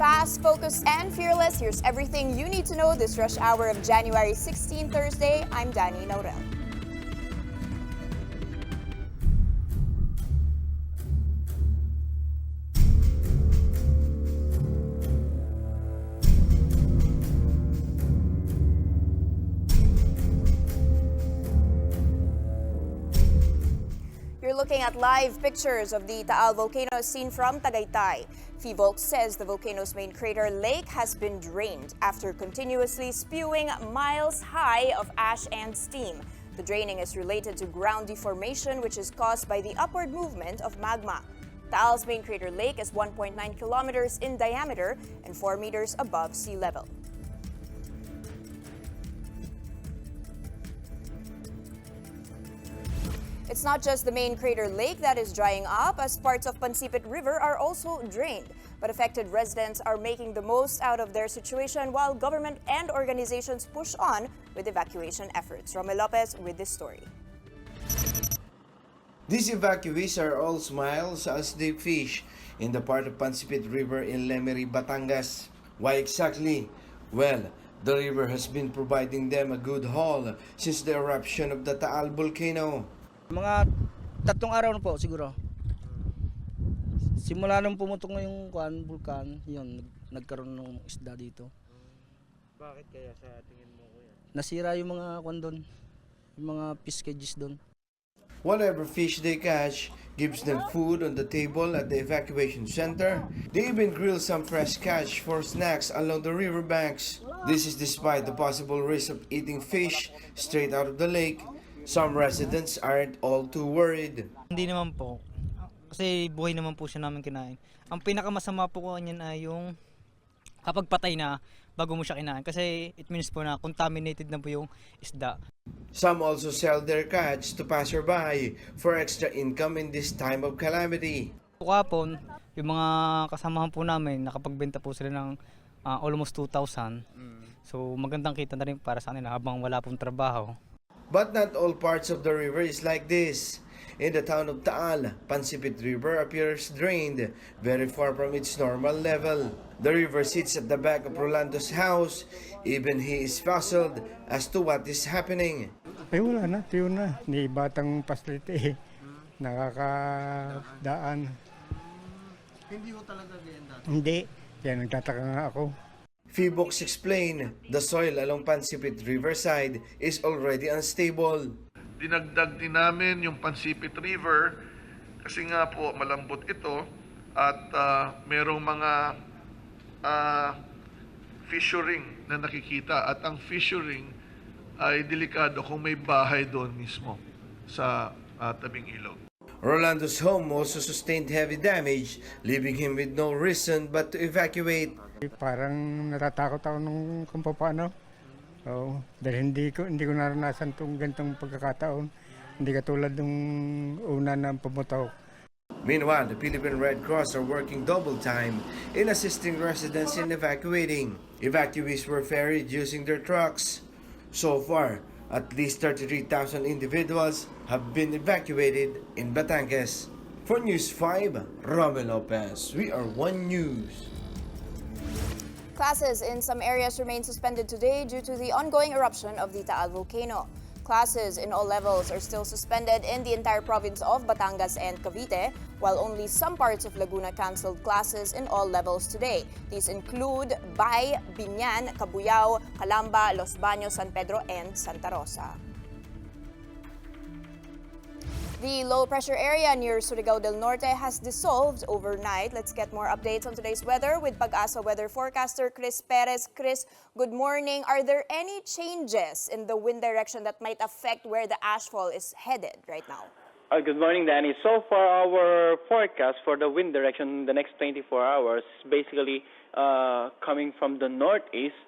Fast, focused, and fearless, here's everything you need to know this rush hour of January 16, Thursday. I'm Danny Naurel. You're looking at live pictures of the Taal volcano seen from Tagaytay. Volc says the volcano's main crater lake has been drained after continuously spewing miles high of ash and steam. The draining is related to ground deformation, which is caused by the upward movement of magma. Taal's main crater lake is 1.9 kilometers in diameter and 4 meters above sea level. It's not just the main crater lake that is drying up, as parts of Pansipit River are also drained. But affected residents are making the most out of their situation while government and organizations push on with evacuation efforts. Romel Lopez with this story. These evacuees are all smiles as they fish in the part of Pansipit River in Lemery, Batangas. Why exactly? Well, the river has been providing them a good haul since the eruption of the Taal volcano. Mga 3 araw na po siguro. Simula nung pumutok na yung vulkan, yun, nagkaroon ng isda dito. Bakit kaya sa tingin mo, kuya? Nasira yung mga doon, yung mga fish cages doon. Whatever fish they catch gives them food on the table at the evacuation center. They even grill some fresh catch for snacks along the riverbanks. This is despite the possible risk of eating fish straight out of the lake. Some residents aren't all too worried. Hindi naman po. Kasi buhay naman po siya namin kinain. Ang pinakamasama po ko niyan ay yung kapag patay na bago mo siya kinain. Kasi it means po na contaminated na po yung isda. Some also sell their catch to passerby for extra income in this time of calamity. Kapon, yung mga kasamahan po namin, nakapagbenta po sila ng almost 2,000. So magandang kita na rin para sa kanila habang wala pong trabaho. But not all parts of the river is like this. In the town of Taal, Pansipit River appears drained, very far from its normal level. The river sits at the back of Rolando's house. Even he is puzzled as to what is happening. Ay wala na, tiyo na. Ni batang paslite nakakadaan. Hindi ko talaga ganyan dati. Hindi, kaya nagtataka nga ako. Volc explained the soil along Pansipit Riverside is already unstable. Dinagdag din namin yung Pansipit River kasi nga po malambot ito at merong mga fissuring na nakikita at ang fissuring ay delikado kung may bahay doon mismo sa tabing ilog. Rolando's home also sustained heavy damage, leaving him with no reason but to evacuate. Parang natatakot ako nung kung paano. Oo, dahil hindi ko naranasan itong ganitong pagkakataon. Hindi katulad nung una na pumutok. Meanwhile, the Philippine Red Cross are working double time in assisting residents in evacuating. Evacuees were ferried using their trucks. So far, at least 33,000 individuals have been evacuated in Batangas. For News 5, Romel Lopez. We are One News. Classes in some areas remain suspended today due to the ongoing eruption of the Taal volcano. Classes in all levels are still suspended in the entire province of Batangas and Cavite, while only some parts of Laguna canceled classes in all levels today. These include Bay, Binyan, Cabuyao, Calamba, Los Baños, San Pedro, and Santa Rosa. The low-pressure area near Surigao del Norte has dissolved overnight. Let's get more updates on today's weather with Pag-asa weather forecaster Chris Perez. Chris, good morning. Are there any changes in the wind direction that might affect where the ashfall is headed right now? Good morning, Danny. So far, our forecast for the wind direction in the next 24 hours is basically coming from the northeast.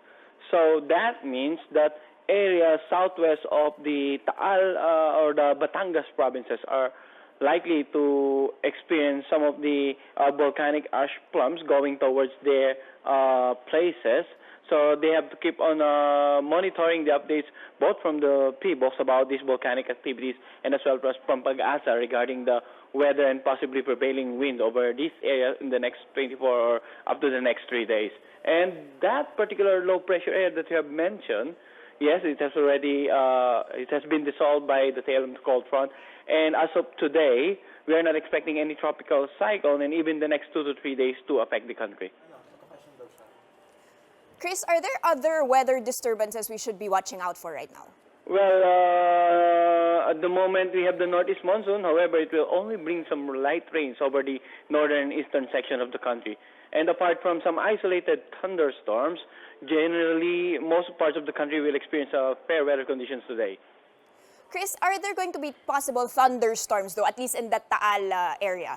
So that means that areas southwest of the Taal or the Batangas provinces are likely to experience some of the volcanic ash plumes going towards their places. So they have to keep on monitoring the updates both from the PBOX about these volcanic activities and as well as from Pag-asa regarding the weather and possibly prevailing wind over this area in the next 24 or up to the next 3 days. And that particular low pressure area that you have mentioned, yes, it has already it has been dissolved by the tail of the cold front. And as of today, we are not expecting any tropical cyclone and even the next 2 to 3 days to affect the country. Chris, are there other weather disturbances we should be watching out for right now? Well, at the moment we have the northeast monsoon. However, it will only bring some light rains over the northern eastern section of the country. And apart from some isolated thunderstorms, generally most parts of the country will experience fair weather conditions today. Chris, are there going to be possible thunderstorms though, at least in the Taal area?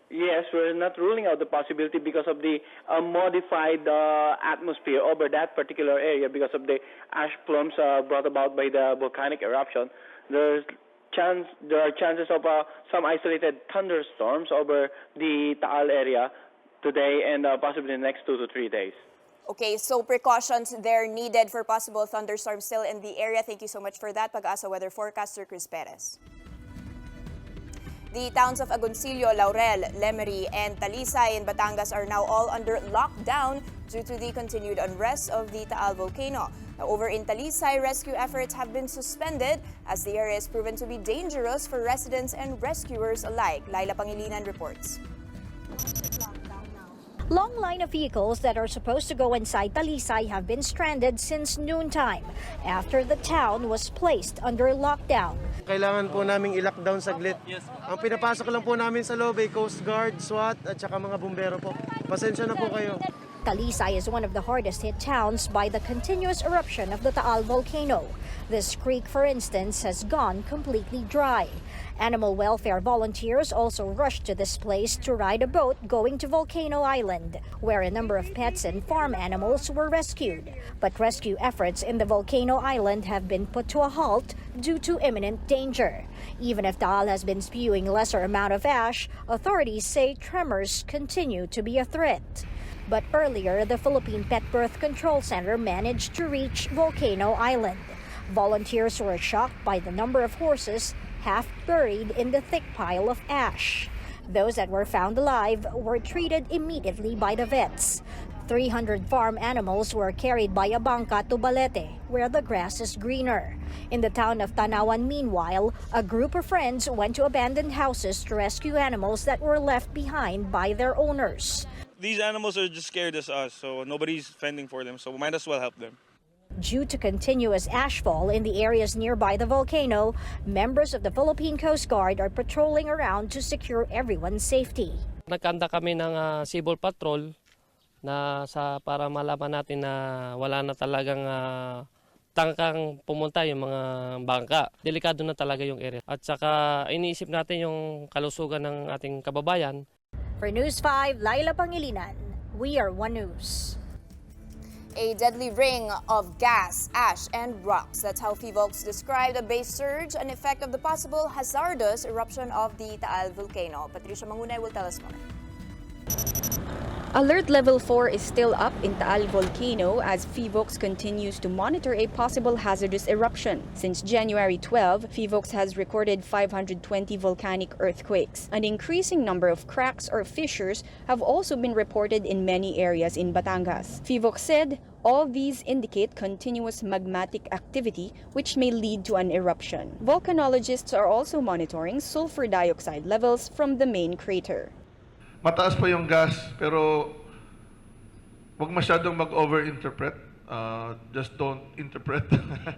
Yes, we're not ruling out the possibility because of the modified atmosphere over that particular area because of the ash plumes brought about by the volcanic eruption. There are chances of some isolated thunderstorms over the Taal area today and possibly in the next 2 to 3 days. Okay, so precautions there needed for possible thunderstorms still in the area. Thank you so much for that, Pag-asa weather forecaster Chris Perez. The towns of Agoncillo, Laurel, Lemery, and Talisay in Batangas are now all under lockdown due to the continued unrest of the Taal volcano. Now, over in Talisay, rescue efforts have been suspended as the area is proven to be dangerous for residents and rescuers alike. Laila Pangilinan reports. Long line of vehicles that are supposed to go inside Talisay have been stranded since noontime after the town was placed under lockdown. Kailangan po naming i-lockdown saglit. Ang pinapasok lang po namin sa loob ay Coast Guard, SWAT at saka mga bumbero po. Pasensya na po kayo. Talisay is one of the hardest hit towns by the continuous eruption of the Taal volcano. This creek, for instance, has gone completely dry. Animal welfare volunteers also rushed to this place to ride a boat going to Volcano Island, where a number of pets and farm animals were rescued. But rescue efforts in the Volcano Island have been put to a halt due to imminent danger. Even if Taal has been spewing lesser amount of ash, authorities say tremors continue to be a threat. But earlier, the Philippine Pet Birth Control Center managed to reach Volcano Island. Volunteers were shocked by the number of horses half buried in the thick pile of ash. Those that were found alive were treated immediately by the vets. 300 farm animals were carried by a bangka to Balete, where the grass is greener. In the town of Tanawan, meanwhile, a group of friends went to abandoned houses to rescue animals that were left behind by their owners. These animals are just scared as us, so nobody's fending for them, so we might as well help them. Due to continuous ashfall in the areas nearby the volcano, members of the Philippine Coast Guard are patrolling around to secure everyone's safety. Nagkanda kami ng civil patrol para malaman natin na wala na talagang tangkang pumunta yung mga bangka. Delikado na talaga yung area. At saka iniisip natin yung kalusugan ng ating kababayan. For News 5, Laila Pangilinan, we are One News. A deadly ring of gas, ash, and rocks. That's how PHIVOLCS described a base surge, an effect of the possible hazardous eruption of the Taal volcano. Patricia Mangunay will tell us more. Alert level 4 is still up in Taal volcano as PHIVOLCS continues to monitor a possible hazardous eruption. Since January 12, PHIVOLCS has recorded 520 volcanic earthquakes. An increasing number of cracks or fissures have also been reported in many areas in Batangas. PHIVOLCS said all these indicate continuous magmatic activity which may lead to an eruption. Volcanologists are also monitoring sulfur dioxide levels from the main crater. Mataas pa yung gas, pero wag masyadong mag-over-interpret. Just don't interpret.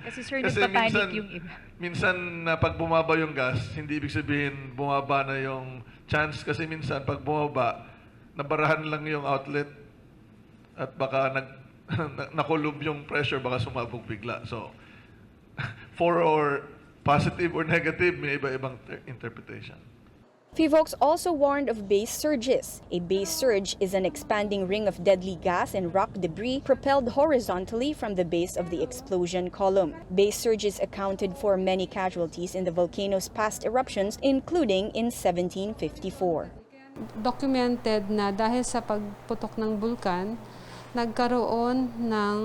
Kasi sir, nagpapanik yung iba. Minsan, pag bumaba yung gas, hindi ibig sabihin bumaba na yung chance. Kasi minsan, pag bumaba, nabarahan lang yung outlet at baka nakulub yung pressure, baka sumabog bigla. So, for or positive or negative, may iba-ibang interpretation. PHIVOLCS also warned of base surges. A base surge is an expanding ring of deadly gas and rock debris propelled horizontally from the base of the explosion column. Base surges accounted for many casualties in the volcano's past eruptions, including in 1754. Documented na dahil sa pagputok ng bulkan, nagkaroon ng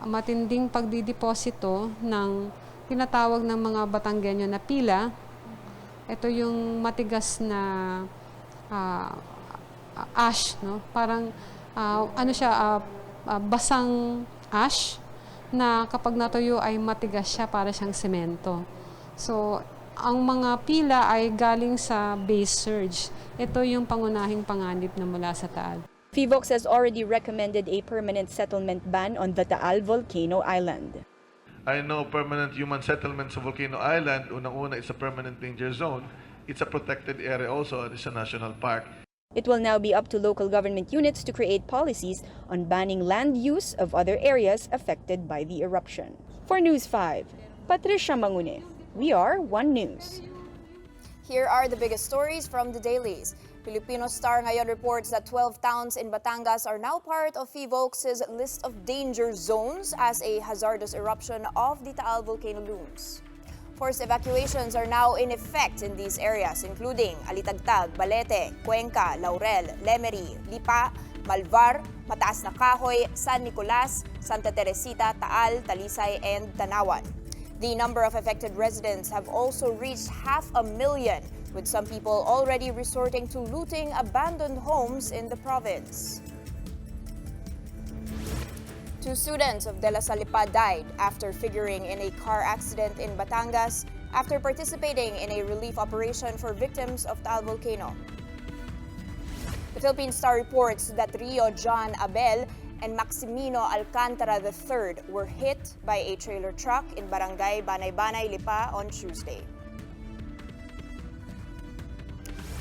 matinding pagdideposito ng tinatawag ng mga Batanggenyo na pila. Ito yung matigas na ash, no? Parang basang ash na kapag natuyo ay matigas siya, para siyang semento. So, ang mga pila ay galing sa base surge. Ito yung pangunahing panganib na mula sa Taal. FIVOX has already recommended a permanent settlement ban on the Taal Volcano Island. I know permanent human settlements sa Volcano Island, unang-una, it's a permanent danger zone. It's a protected area also, and it's a national park. It will now be up to local government units to create policies on banning land use of other areas affected by the eruption. For News 5, Patricia Mangune. We are One News. Here are the biggest stories from the dailies. Filipino Star ngayon reports that 12 towns in Batangas are now part of FIVOX's list of danger zones as a hazardous eruption of the Taal volcano looms. Forced evacuations are now in effect in these areas, including Alitagtag, Balete, Cuenca, Laurel, Lemery, Lipa, Malvar, Mataas na Kahoy, San Nicolas, Santa Teresita, Taal, Talisay, and Tanawan. The number of affected residents have also reached 500,000, with some people already resorting to looting abandoned homes in the province. 2 students of De La Salle died after figuring in a car accident in Batangas after participating in a relief operation for victims of Taal volcano. The Philippine Star reports that Rio John Abel and Maximino Alcantara III were hit by a trailer truck in Barangay Banay-Banay, Lipa on Tuesday.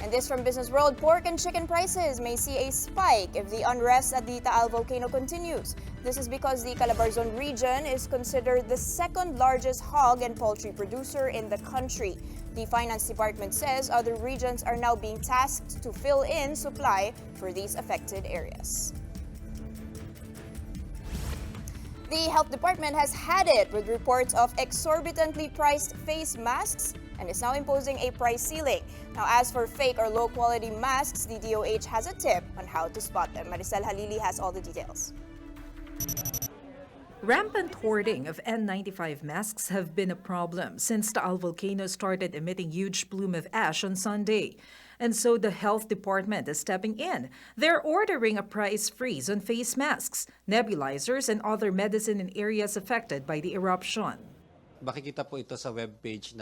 And this from Business World, pork and chicken prices may see a spike if the unrest at the Taal volcano continues. This is because the Calabarzon region is considered the second largest hog and poultry producer in the country. The Finance Department says other regions are now being tasked to fill in supply for these affected areas. The Health Department has had it with reports of exorbitantly priced face masks and is now imposing a price ceiling. Now, as for fake or low-quality masks, the DOH has a tip on how to spot them. Maricel Halili has all the details. Rampant hoarding of N95 masks have been a problem since Taal volcano started emitting huge plume of ash on Sunday. And so the health department is stepping in. They're ordering a price freeze on face masks, nebulizers, and other medicine in areas affected by the eruption. Makikita po ito sa webpage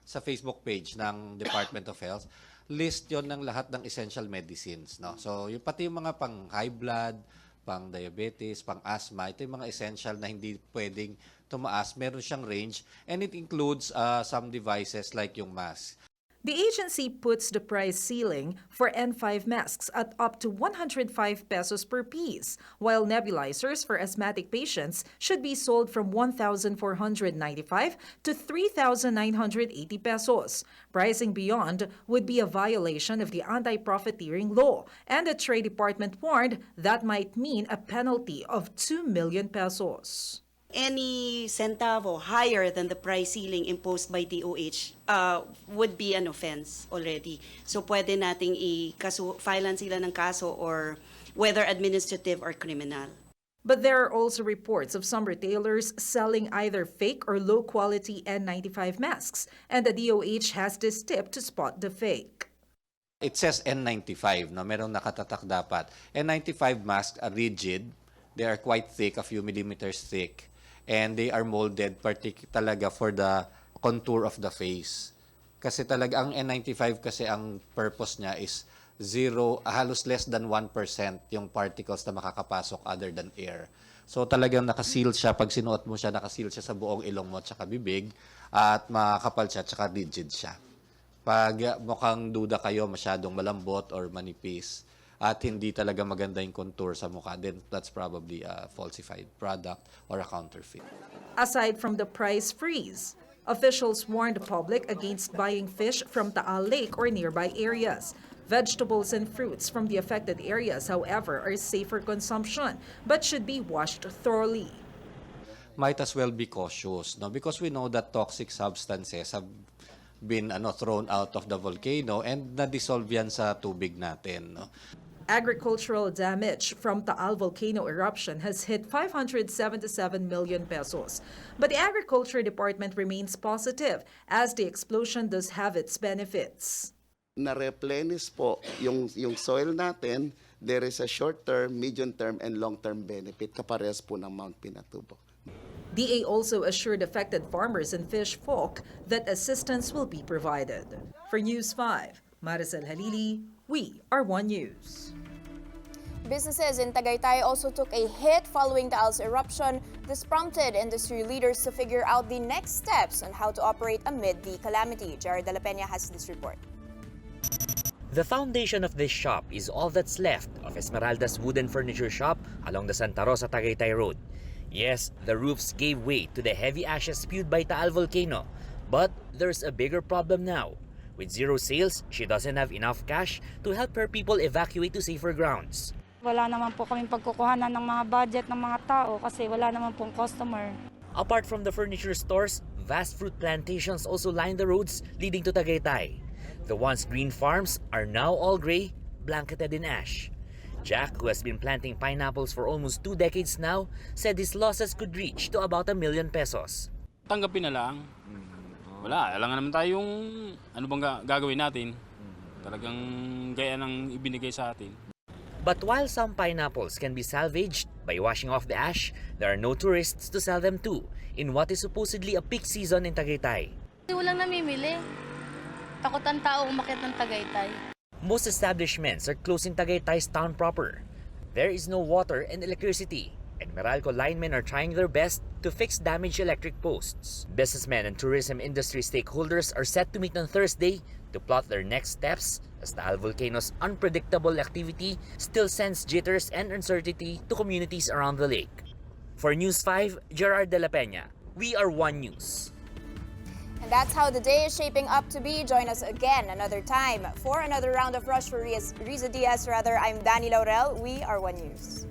sa Facebook page ng Department of Health. List yon ng lahat ng essential medicines. No? So pati yung mga pang high blood, pang diabetes, pang asthma, ito yung mga essential na hindi pwedeng tumaas. Meron siyang range, and it includes some devices like yung mask. The agency puts the price ceiling for N5 masks at up to 105 pesos per piece, while nebulizers for asthmatic patients should be sold from 1,495 to 3,980 pesos. Pricing beyond would be a violation of the anti-profiteering law, and the Trade Department warned that might mean a penalty of 2 million pesos. Any centavo higher than the price ceiling imposed by DOH would be an offense already. So pwede nating filean sila ng kaso, or whether administrative or criminal. But there are also reports of some retailers selling either fake or low-quality N95 masks, and the DOH has this tip to spot the fake. It says N95, no? Merong nakatatak dapat. N95 masks are rigid. They are quite thick, a few millimeters thick. And they are molded talaga for the contour of the face. Kasi talaga ang N95 kasi ang purpose niya is halos less than 1% yung particles na makakapasok other than air. So talagang nakaseal siya, pag sinuot mo siya, nakaseal siya sa buong ilong mo at saka bibig, at makakapal siya at saka rigid siya. Pag mukhang duda kayo, masyadong malambot or manipis, at hindi talaga maganda yung contour sa mukha, then that's probably a falsified product or a counterfeit. Aside from the price freeze, officials warned the public against buying fish from Taal Lake or nearby areas. Vegetables and fruits from the affected areas, however, are safe for consumption, but should be washed thoroughly. Might as well be cautious, no? Because we know that toxic substances have been thrown out of the volcano and na-dissolve yan sa tubig natin. No? Agricultural damage from Taal volcano eruption has hit 577 million pesos. But the Agriculture Department remains positive as the explosion does have its benefits. Na-replenish po yung soil natin, there is a short-term, medium-term, and long-term benefit kaparehas po ng Mount Pinatubo. DA also assured affected farmers and fish folk that assistance will be provided. For News 5, Maricel Halili, we are One News. Businesses in Tagaytay also took a hit following Taal's eruption. This prompted industry leaders to figure out the next steps on how to operate amid the calamity. Jared De La Peña has this report. The foundation of this shop is all that's left of Esmeralda's wooden furniture shop along the Santa Rosa Tagaytay Road. Yes, the roofs gave way to the heavy ashes spewed by Taal volcano. But there's a bigger problem now. With zero sales, she doesn't have enough cash to help her people evacuate to safer grounds. Wala naman po kaming pagkukuhanan ng mga budget ng mga tao kasi wala naman pong customer. Apart from the furniture stores, vast fruit plantations also line the roads leading to Tagaytay. The once green farms are now all gray, blanketed in ash. Jack, who has been planting pineapples for almost 2 decades now, said his losses could reach to about 1 million pesos. Tanggapin na lang. Wala, alam naman tayong ano bang gagawin natin. Talagang gaya ng ibinigay sa atin. But while some pineapples can be salvaged by washing off the ash, there are no tourists to sell them to in what is supposedly a peak season in Tagaytay. Walang namimili. Takot ang tao umakyat ng Tagaytay. Most establishments are closed in Tagaytay's town proper. There is no water and electricity, and Meralco linemen are trying their best to fix damaged electric posts. Businessmen and tourism industry stakeholders are set to meet on Thursday to plot their next steps as Taal volcano's unpredictable activity still sends jitters and uncertainty to communities around the lake. For News 5, Gerard De La Peña, we are One News. And that's how the day is shaping up to be. Join us again another time for another round of Rush for Riza Diaz. I'm Danny Laurel. We are One News.